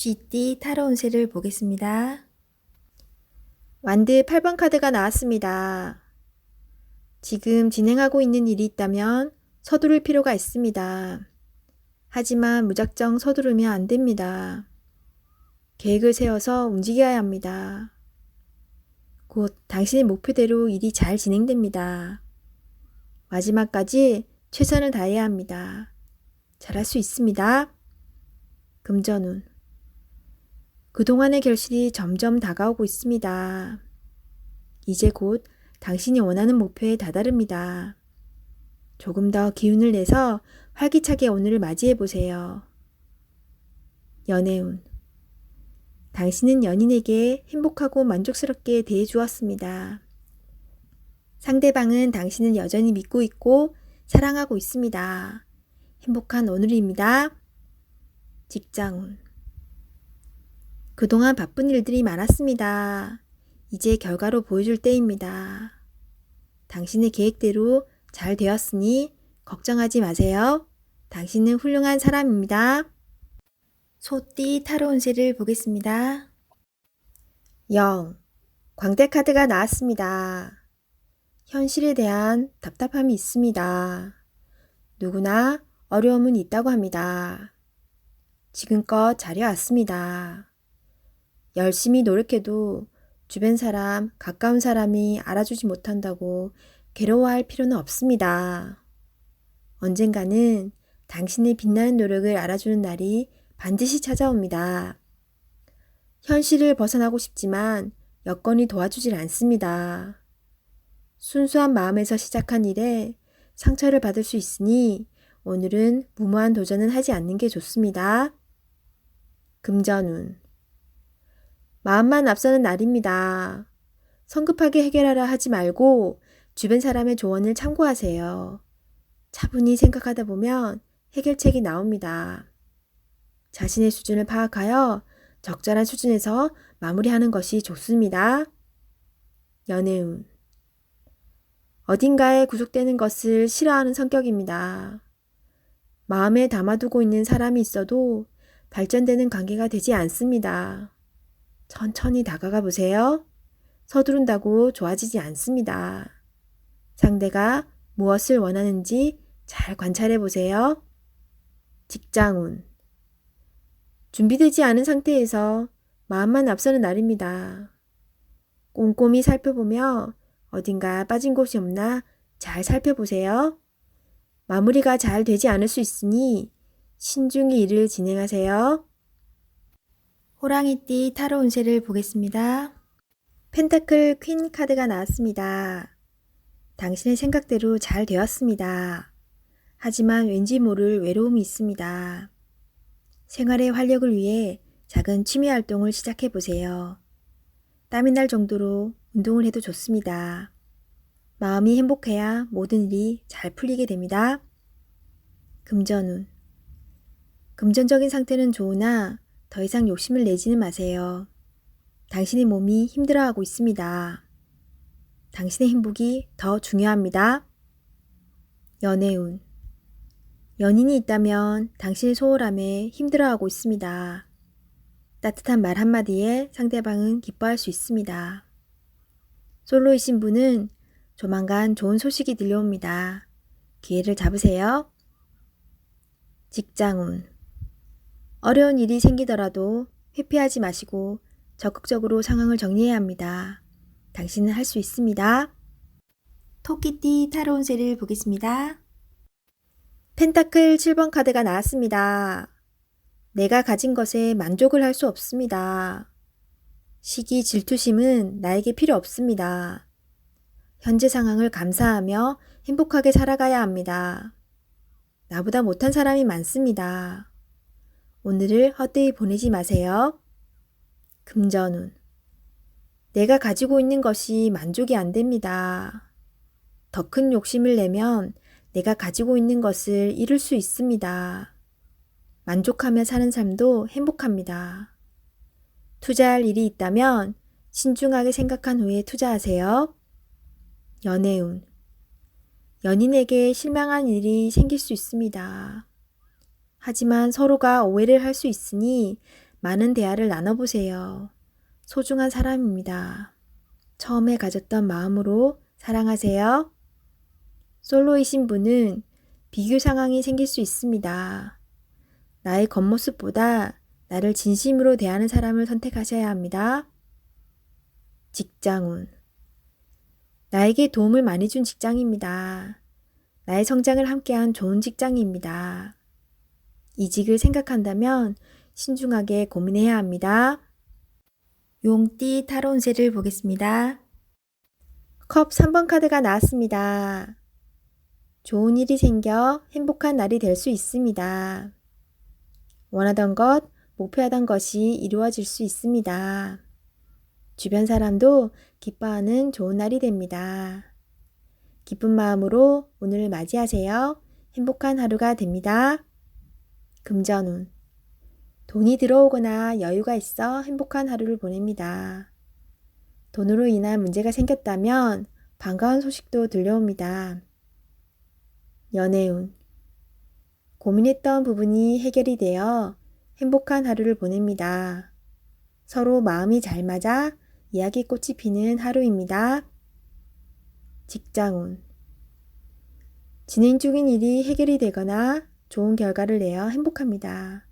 쥐띠 타로 운세를 보겠습니다. 완드 8번 카드가 나왔습니다. 지금 진행하고 있는 일이 있다면 서두를 필요가 있습니다. 하지만 무작정 서두르면 안 됩니다. 계획을 세워서 움직여야 합니다. 곧 당신의 목표대로 일이 잘 진행됩니다. 마지막까지 최선을 다해야 합니다. 잘할 수 있습니다. 금전운. 그동안의 결실이 점점 다가오고 있습니다. 이제 곧 당신이 원하는 목표에 다다릅니다. 조금 더 기운을 내서 활기차게 오늘을 맞이해 보세요. 연애운. 당신은 연인에게 행복하고 만족스럽게 대해 주었습니다. 상대방은 당신을 여전히 믿고 있고 사랑하고 있습니다. 행복한 오늘입니다. 직장운. 그동안 바쁜 일들이 많았습니다. 이제 결과로 보여줄 때입니다. 당신의 계획대로 잘 되었으니 걱정하지 마세요. 당신은 훌륭한 사람입니다. 소띠 타로 운세를 보겠습니다. 0. 광대 카드가 나왔습니다. 현실에 대한 답답함이 있습니다. 누구나 어려움은 있다고 합니다. 지금껏 잘해왔습니다. 열심히 노력해도 주변 사람, 가까운 사람이 알아주지 못한다고 괴로워할 필요는 없습니다. 언젠가는 당신의 빛나는 노력을 알아주는 날이 반드시 찾아옵니다. 현실을 벗어나고 싶지만 여건이 도와주질 않습니다. 순수한 마음에서 시작한 일에 상처를 받을 수 있으니 오늘은 무모한 도전은 하지 않는 게 좋습니다. 금전운. 마음만 앞서는 날입니다. 성급하게 해결하려 하지 말고 주변 사람의 조언을 참고하세요. 차분히 생각하다 보면 해결책이 나옵니다. 자신의 수준을 파악하여 적절한 수준에서 마무리하는 것이 좋습니다. 연애운. 어딘가에 구속되는 것을 싫어하는 성격입니다. 마음에 담아두고 있는 사람이 있어도 발전되는 관계가 되지 않습니다. 천천히 다가가 보세요. 서두른다고 좋아지지 않습니다. 상대가 무엇을 원하는지 잘 관찰해 보세요. 직장운. 준비되지 않은 상태에서 마음만 앞서는 날입니다. 꼼꼼히 살펴보며 어딘가 빠진 곳이 없나 잘 살펴보세요. 마무리가 잘 되지 않을 수 있으니 신중히 일을 진행하세요. 호랑이띠 타로 운세를 보겠습니다. 펜타클 퀸 카드가 나왔습니다. 당신의 생각대로 잘 되었습니다. 하지만 왠지 모를 외로움이 있습니다. 생활의 활력을 위해 작은 취미 활동을 시작해 보세요. 땀이 날 정도로 운동을 해도 좋습니다. 마음이 행복해야 모든 일이 잘 풀리게 됩니다. 금전운. 금전적인 상태는 좋으나 더 이상 욕심을 내지는 마세요. 당신의 몸이 힘들어하고 있습니다. 당신의 행복이 더 중요합니다. 연애운. 연인이 있다면 당신의 소홀함에 힘들어하고 있습니다. 따뜻한 말 한마디에 상대방은 기뻐할 수 있습니다. 솔로이신 분은 조만간 좋은 소식이 들려옵니다. 기회를 잡으세요. 직장운. 어려운 일이 생기더라도 회피하지 마시고 적극적으로 상황을 정리해야 합니다. 당신은 할 수 있습니다. 토끼띠 타로 운세를 보겠습니다. 펜타클 7번 카드가 나왔습니다. 내가 가진 것에 만족을 할 수 없습니다. 시기, 질투심은 나에게 필요 없습니다. 현재 상황을 감사하며 행복하게 살아가야 합니다. 나보다 못한 사람이 많습니다. 오늘을 헛되이 보내지 마세요. 금전운. 내가 가지고 있는 것이 만족이 안 됩니다. 더 큰 욕심을 내면 내가 가지고 있는 것을 잃을 수 있습니다. 만족하며 사는 삶도 행복합니다. 투자할 일이 있다면 신중하게 생각한 후에 투자하세요. 연애운. 연인에게 실망한 일이 생길 수 있습니다. 하지만 서로가 오해를 할 수 있으니 많은 대화를 나눠보세요. 소중한 사람입니다. 처음에 가졌던 마음으로 사랑하세요. 솔로이신 분은 비교 상황이 생길 수 있습니다. 나의 겉모습보다 나를 진심으로 대하는 사람을 선택하셔야 합니다. 직장운. 나에게 도움을 많이 준 직장입니다. 나의 성장을 함께한 좋은 직장입니다. 이직을 생각한다면 신중하게 고민해야 합니다. 용띠 타로 운세를 보겠습니다. 컵 3번 카드가 나왔습니다. 좋은 일이 생겨 행복한 날이 될 수 있습니다. 원하던 것, 목표하던 것이 이루어질 수 있습니다. 주변 사람도 기뻐하는 좋은 날이 됩니다. 기쁜 마음으로 오늘을 맞이하세요. 행복한 하루가 됩니다. 금전운. 돈이 들어오거나 여유가 있어 행복한 하루를 보냅니다. 돈으로 인한 문제가 생겼다면 반가운 소식도 들려옵니다. 연애운. 고민했던 부분이 해결이 되어 행복한 하루를 보냅니다. 서로 마음이 잘 맞아 이야기꽃이 피는 하루입니다. 직장운. 진행 중인 일이 해결이 되거나 좋은 결과를 내어 행복합니다.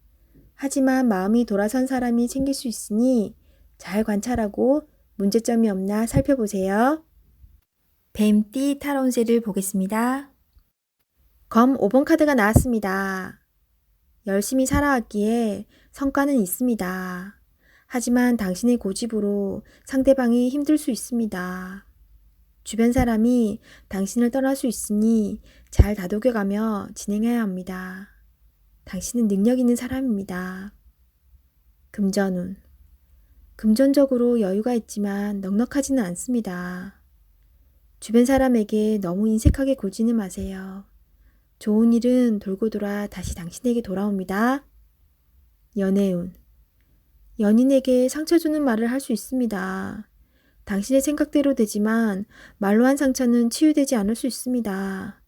하지만 마음이 돌아선 사람이 생길 수 있으니 잘 관찰하고 문제점이 없나 살펴보세요. 뱀띠 타로 운세를 보겠습니다. 검 5번 카드가 나왔습니다. 열심히 살아왔기에 성과는 있습니다. 하지만 당신의 고집으로 상대방이 힘들 수 있습니다. 주변 사람이 당신을 떠날 수 있으니 잘 다독여가며 진행해야 합니다. 당신은 능력 있는 사람입니다. 금전운. 금전적으로 여유가 있지만 넉넉하지는 않습니다. 주변 사람에게 너무 인색하게 굴지는 마세요. 좋은 일은 돌고 돌아 다시 당신에게 돌아옵니다. 연애운. 연인에게 상처 주는 말을 할 수 있습니다. 당신의 생각대로 되지만 말로 한 상처는 치유되지 않을 수 있습니다.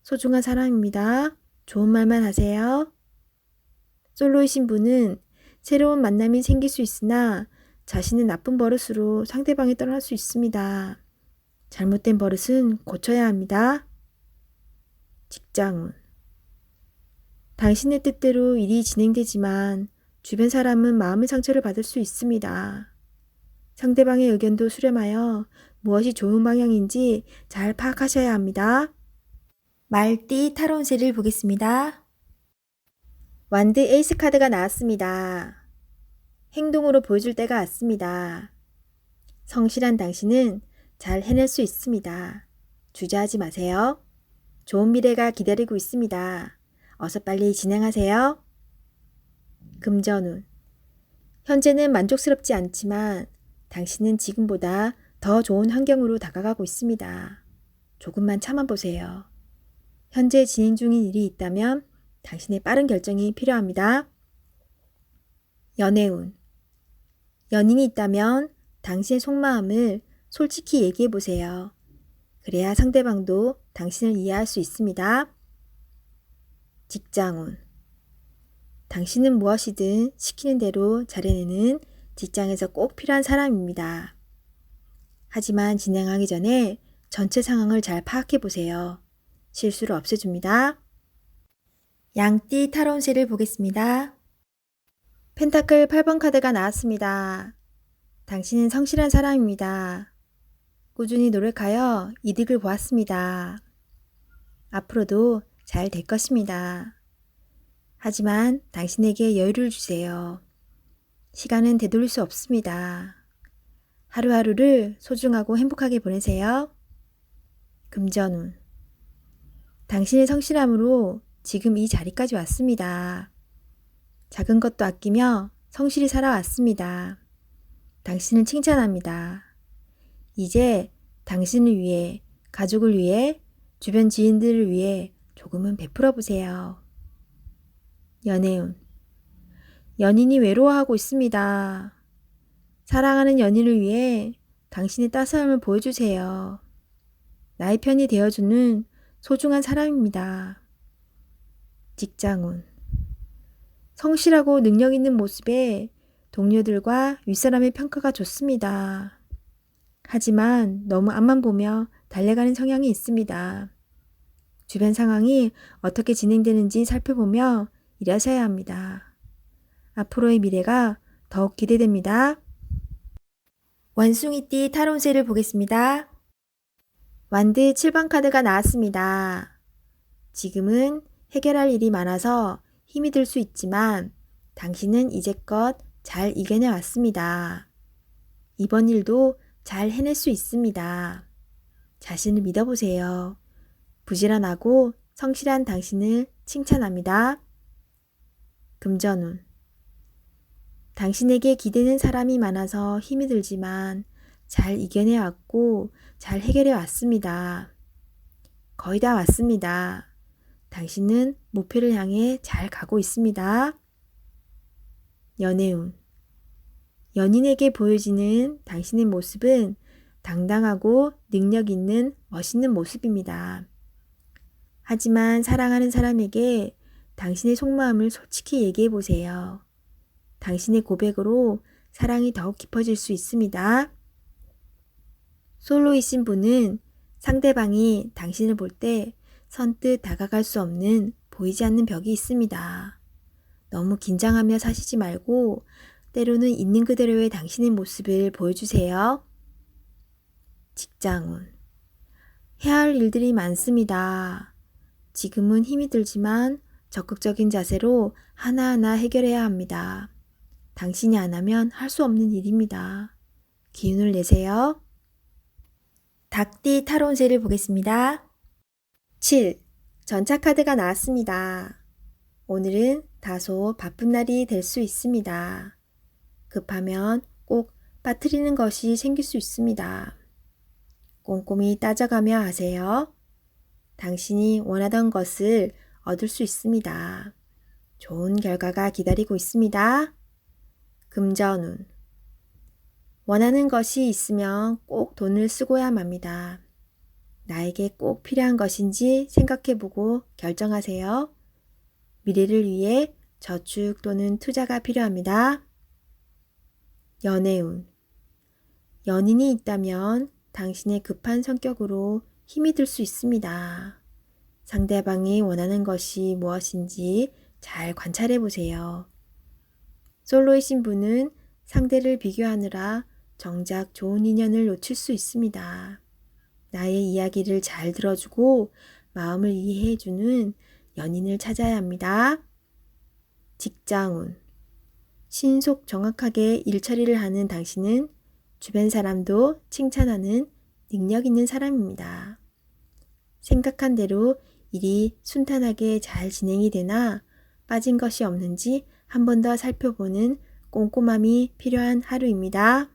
소중한 사람입니다. 좋은 말만 하세요. 솔로이신 분은 새로운 만남이 생길 수 있으나 자신의 나쁜 버릇으로 상대방이 떠날 수 있습니다. 잘못된 버릇은 고쳐야 합니다. 직장운. 당신의 뜻대로 일이 진행되지만 주변 사람은 마음의 상처를 받을 수 있습니다. 상대방의 의견도 수렴하여 무엇이 좋은 방향인지 잘 파악하셔야 합니다. 말띠 타로 운세를 보겠습니다. 완드 에이스 카드가 나왔습니다. 행동으로 보여줄 때가 왔습니다. 성실한 당신은 잘 해낼 수 있습니다. 주저하지 마세요. 좋은 미래가 기다리고 있습니다. 어서 빨리 진행하세요. 금전운. 현재는 만족스럽지 않지만 당신은 지금보다 더 좋은 환경으로 다가가고 있습니다. 조금만 참아보세요. 현재 진행 중인 일이 있다면 당신의 빠른 결정이 필요합니다. 연애운. 연인이 있다면 당신의 속마음을 솔직히 얘기해보세요. 그래야 상대방도 당신을 이해할 수 있습니다. 직장운. 당신은 무엇이든 시키는 대로 잘해내는 직장에서 꼭 필요한 사람입니다. 하지만 진행하기 전에 전체 상황을 잘 파악해보세요. 실수를 없애줍니다. 양띠 타로 운세를 보겠습니다. 펜타클 8번 카드가 나왔습니다. 당신은 성실한 사람입니다. 꾸준히 노력하여 이득을 보았습니다. 앞으로도 잘 될 것입니다. 하지만 당신에게 여유를 주세요. 시간은 되돌릴 수 없습니다. 하루하루를 소중하고 행복하게 보내세요. 금전운. 당신의 성실함으로 지금 이 자리까지 왔습니다. 작은 것도 아끼며 성실히 살아왔습니다. 당신을 칭찬합니다. 이제 당신을 위해, 가족을 위해, 주변 지인들을 위해 조금은 베풀어 보세요. 연애운. 연인이 외로워하고 있습니다. 사랑하는 연인을 위해 당신의 따스함을 보여주세요. 나의 편이 되어주는 소중한 사람입니다. 직장운. 성실하고 능력 있는 모습에 동료들과 윗사람의 평가가 좋습니다. 하지만 너무 앞만 보며 달려가는 성향이 있습니다. 주변 상황이 어떻게 진행되는지 살펴보며 일하셔야 합니다. 앞으로의 미래가 더욱 기대됩니다. 원숭이띠 타로운세를 보겠습니다. 완드 7번 카드가 나왔습니다. 지금은 해결할 일이 많아서 힘이 들 수 있지만 당신은 이제껏 잘 이겨내 왔습니다. 이번 일도 잘 해낼 수 있습니다. 자신을 믿어보세요. 부지런하고 성실한 당신을 칭찬합니다. 금전운. 당신에게 기대는 사람이 많아서 힘이 들지만 잘 이겨내 왔고 잘 해결해 왔습니다. 거의 다 왔습니다. 당신은 목표를 향해 잘 가고 있습니다. 연애운. 연인에게 보여지는 당신의 모습은 당당하고 능력 있는 멋있는 모습입니다. 하지만 사랑하는 사람에게 당신의 속마음을 솔직히 얘기해 보세요. 당신의 고백으로 사랑이 더욱 깊어질 수 있습니다. 솔로이신 분은 상대방이 당신을 볼 때 선뜻 다가갈 수 없는 보이지 않는 벽이 있습니다. 너무 긴장하며 사시지 말고 때로는 있는 그대로의 당신의 모습을 보여주세요. 직장운. 해야 할 일들이 많습니다. 지금은 힘이 들지만 적극적인 자세로 하나하나 해결해야 합니다. 당신이 안 하면 할 수 없는 일입니다. 기운을 내세요. 닭띠 타로운세를 보겠습니다. 7. 전차 카드가 나왔습니다. 오늘은 다소 바쁜 날이 될 수 있습니다. 급하면 꼭 빠뜨리는 것이 생길 수 있습니다. 꼼꼼히 따져가며 하세요. 당신이 원하던 것을 얻을 수 있습니다. 좋은 결과가 기다리고 있습니다. 금전운. 원하는 것이 있으면 꼭 돈을 쓰고야 합니다. 나에게 꼭 필요한 것인지 생각해보고 결정하세요. 미래를 위해 저축 또는 투자가 필요합니다. 연애운. 연인이 있다면 당신의 급한 성격으로 힘이 들 수 있습니다. 상대방이 원하는 것이 무엇인지 잘 관찰해 보세요. 솔로이신 분은 상대를 비교하느라 정작 좋은 인연을 놓칠 수 있습니다. 나의 이야기를 잘 들어주고 마음을 이해해주는 연인을 찾아야 합니다. 직장운. 신속 정확하게 일처리를 하는 당신은 주변 사람도 칭찬하는 능력 있는 사람입니다. 생각한 대로 일이 순탄하게 잘 진행이 되나 빠진 것이 없는지 한 번 더 살펴보는 꼼꼼함이 필요한 하루입니다.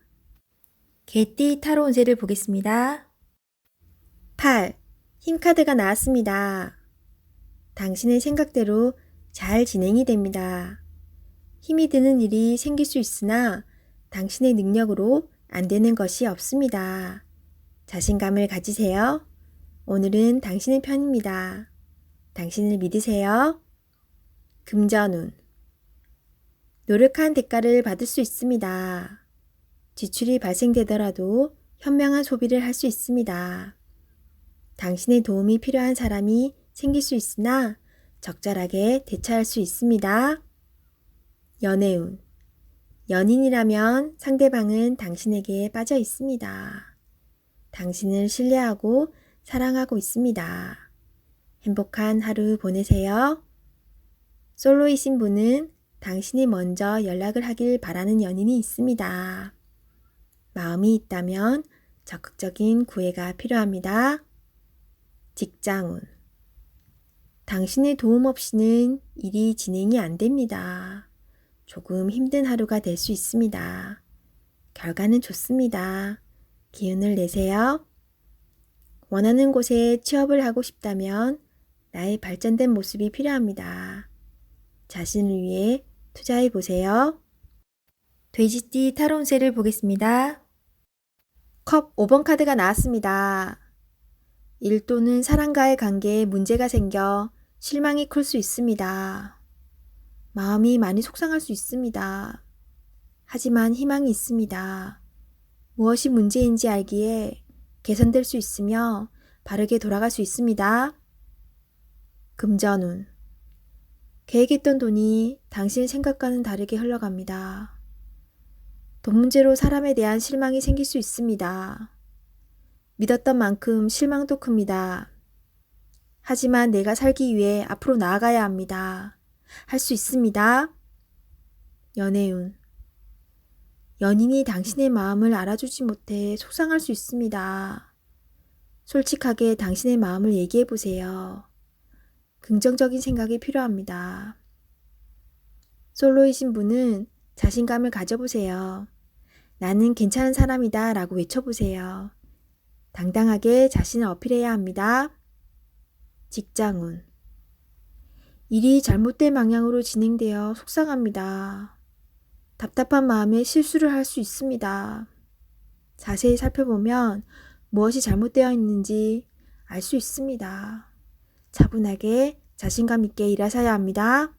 개띠 타로 운세를 보겠습니다. 8. 힘카드가 나왔습니다. 당신의 생각대로 잘 진행이 됩니다. 힘이 드는 일이 생길 수 있으나 당신의 능력으로 안 되는 것이 없습니다. 자신감을 가지세요. 오늘은 당신의 편입니다. 당신을 믿으세요. 금전운. 노력한 대가를 받을 수 있습니다. 지출이 발생되더라도 현명한 소비를 할 수 있습니다. 당신의 도움이 필요한 사람이 생길 수 있으나 적절하게 대처할 수 있습니다. 연애운. 연인이라면 상대방은 당신에게 빠져 있습니다. 당신을 신뢰하고 사랑하고 있습니다. 행복한 하루 보내세요. 솔로이신 분은 당신이 먼저 연락을 하길 바라는 연인이 있습니다. 마음이 있다면 적극적인 구애가 필요합니다. 직장운. 당신의 도움 없이는 일이 진행이 안 됩니다. 조금 힘든 하루가 될 수 있습니다. 결과는 좋습니다. 기운을 내세요. 원하는 곳에 취업을 하고 싶다면 나의 발전된 모습이 필요합니다. 자신을 위해 투자해 보세요. 돼지띠 타로 운세를 보겠습니다. 컵 5번 카드가 나왔습니다. 일 또는 사람과의 관계에 문제가 생겨 실망이 클 수 있습니다. 마음이 많이 속상할 수 있습니다. 하지만 희망이 있습니다. 무엇이 문제인지 알기에 개선될 수 있으며 바르게 돌아갈 수 있습니다. 금전운. 계획했던 돈이 당신의 생각과는 다르게 흘러갑니다. 돈 문제로 사람에 대한 실망이 생길 수 있습니다. 믿었던 만큼 실망도 큽니다. 하지만 내가 살기 위해 앞으로 나아가야 합니다. 할 수 있습니다. 연애운. 연인이 당신의 마음을 알아주지 못해 속상할 수 있습니다. 솔직하게 당신의 마음을 얘기해 보세요. 긍정적인 생각이 필요합니다. 솔로이신 분은 자신감을 가져보세요. 나는 괜찮은 사람이다 라고 외쳐보세요. 당당하게 자신을 어필해야 합니다. 직장운. 일이 잘못된 방향으로 진행되어 속상합니다. 답답한 마음에 실수를 할 수 있습니다. 자세히 살펴보면 무엇이 잘못되어 있는지 알 수 있습니다. 차분하게 자신감 있게 일하셔야 합니다.